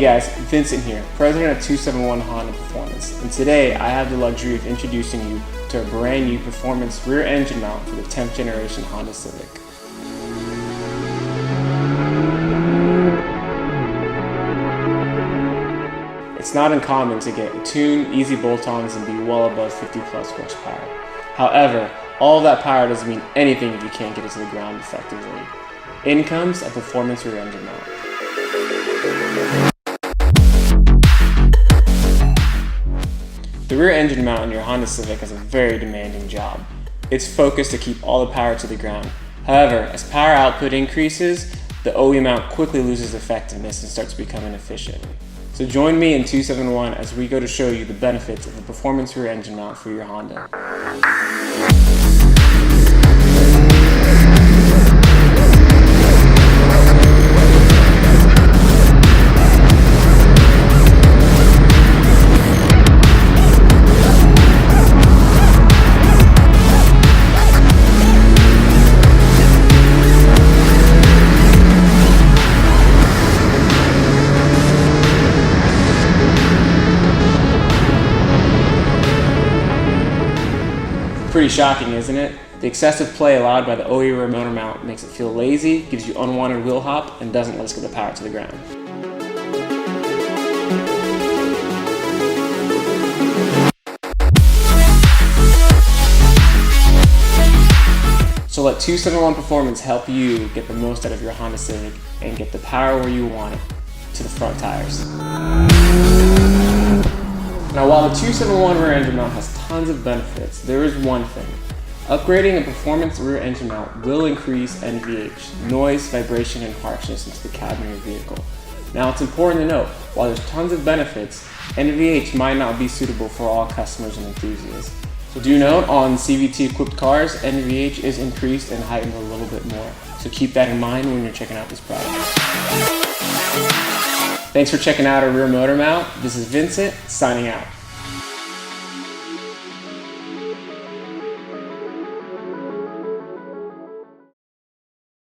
guys, Vincent here, President of 271 Honda Performance, and today I have the luxury of introducing you to a brand new performance rear engine mount for the 10th generation Honda Civic. It's not uncommon to get tuned, easy bolt-ons and be well above 50 plus horsepower. However, all of that power doesn't mean anything if you can't get it to the ground effectively. In comes a performance rear engine mount. The rear engine mount in your Honda Civic has a very demanding job. It's focused to keep all the power to the ground. However, as power output increases, the OE mount quickly loses effectiveness and starts becoming inefficient. So join me in 271 as we go to show you the benefits of the performance rear engine mount for your Honda. Pretty shocking, isn't it? The excessive play allowed by the OE rear motor mount makes it feel lazy, gives you unwanted wheel hop, and doesn't let us get the power to the ground. So let 271 Performance help you get the most out of your Honda Civic and get the power where you want it, to the front tires. Now, while the 271 rear engine mount has tons of benefits, there is one thing. Upgrading a performance rear engine mount will increase NVH, noise, vibration, and harshness into the cabin of your vehicle. Now, it's important to note, while there's tons of benefits, NVH might not be suitable for all customers and enthusiasts. So do note, on CVT-equipped cars, NVH is increased and heightened a little bit more. So keep that in mind when you're checking out this product. Thanks for checking out our rear motor mount. This is Vincent, signing out.